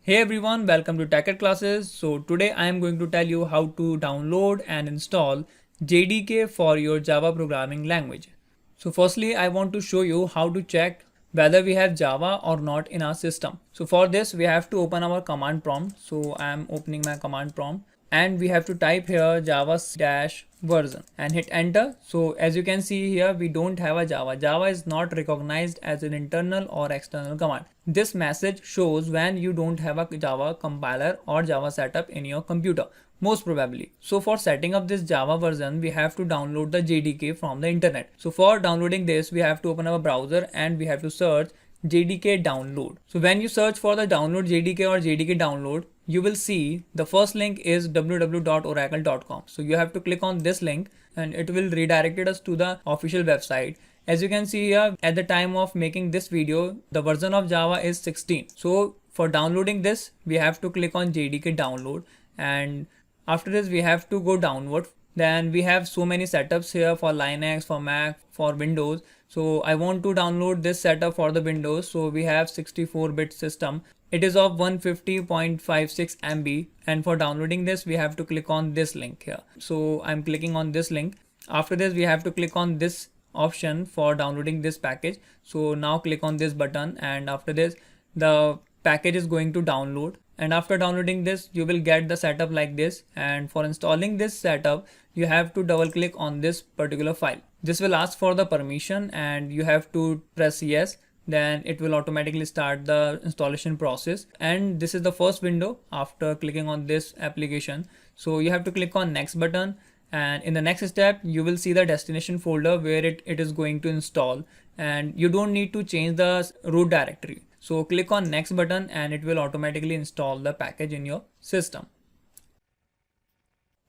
Hey everyone, welcome to Tech Classes. So today I am going to tell you how to download and install JDK for your Java programming language. So firstly, I want to show you how to check whether we have Java or not in our system. So for this, we have to open our command prompt. So I am opening my command prompt and we have to type here java-version and hit enter. So as you can see here, we don't have a Java. Java is not recognized as an internal or external command. This message shows when you don't have a Java compiler or Java setup in your computer, most probably. So for setting up this Java version, we have to download the JDK from the internet. So for downloading this, we have to open our browser and we have to search JDK download. So when you search for the download JDK or JDK download, you will see the first link is www.oracle.com. So you have to click on this link and it will redirect us to the official website. As you can see here, at the time of making this video, the version of Java is 16. So for downloading this, we have to click on JDK download, and after this we have to go downward. Then we have so many setups here for Linux, for Mac, for Windows. So I want to download this setup for the Windows. So we have 64-bit system. It is of 150.56 MB, and for downloading this we have to click on this link here. So I'm clicking on this link. After this we have to click on this option for downloading this package. So now click on this button, and after this the package is going to download, and after downloading this you will get the setup like this. And for installing this setup, you have to double click on this particular file. This will ask for the permission and you have to press yes. Then it will automatically start the installation process, and this is the first window after clicking on this application. So you have to click on next button, and in the next step you will see the destination folder where it is going to install, and you don't need to change the root directory. So click on next button and it will automatically install the package in your system.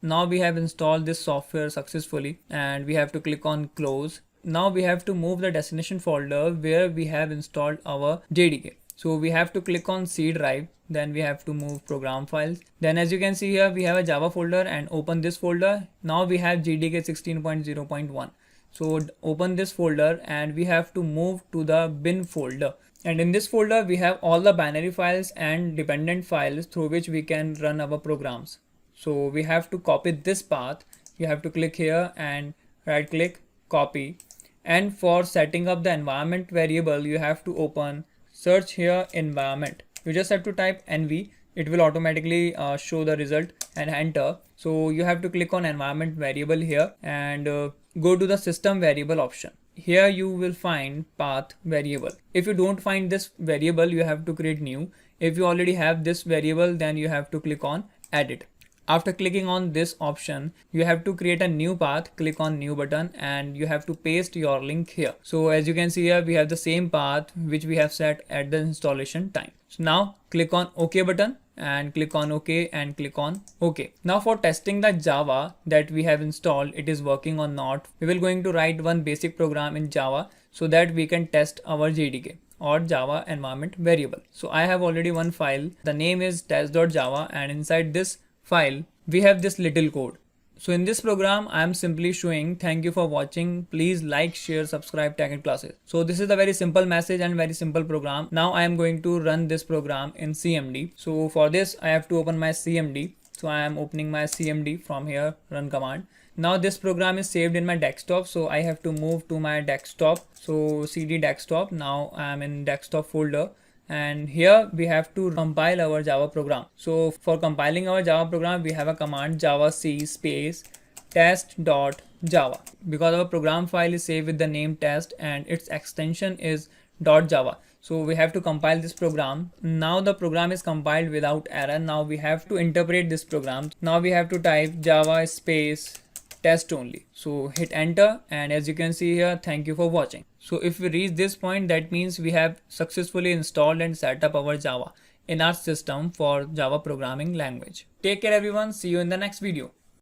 Now we have installed this software successfully and we have to click on close. Now we have to move the destination folder where we have installed our JDK. So we have to click on C drive, then we have to move program files. Then as you can see here, we have a Java folder, and open this folder. Now we have JDK 16.0.1. So open this folder and we have to move to the bin folder. And in this folder, we have all the binary files and dependent files through which we can run our programs. So we have to copy this path. You have to click here and right click, copy. And for setting up the environment variable, you have to open search here environment. You just have to type env. It will automatically show the result and enter. So you have to click on environment variable here and go to the system variable option. Here you will find path variable. If you don't find this variable, you have to create new. If you already have this variable, then you have to click on edit. After clicking on this option, you have to create a new path. Click on new button and you have to paste your link here. So as you can see here, we have the same path which we have set at the installation time. So now click on OK button and click on OK and click on OK. Now for testing the Java that we have installed, it is working or not, we will going to write one basic program in Java so that we can test our JDK or Java environment variable. So I have already one file. The name is test.java, and inside this file we have this little code. So in this program I am simply showing thank you for watching, please like, share, subscribe Tech Classes. So this is a very simple message and very simple program. Now I am going to run this program in CMD. So for this I have to open my CMD. So I am opening my CMD from here, run command. Now this program is saved in my desktop, so I have to move to my desktop. So cd desktop. Now I am in desktop folder, and here we have to compile our Java program. So for compiling our Java program, we have a command java c space test.java, because our program file is saved with the name test and its extension is .java. So we have to compile this program. Now the program is compiled without error. Now we have to interpret this program. Now we have to type java space test only. So hit enter, and as you can see here, thank you for watching. So if we reach this point, that means we have successfully installed and set up our Java in our system for Java programming language. Take care everyone. See you in the next video.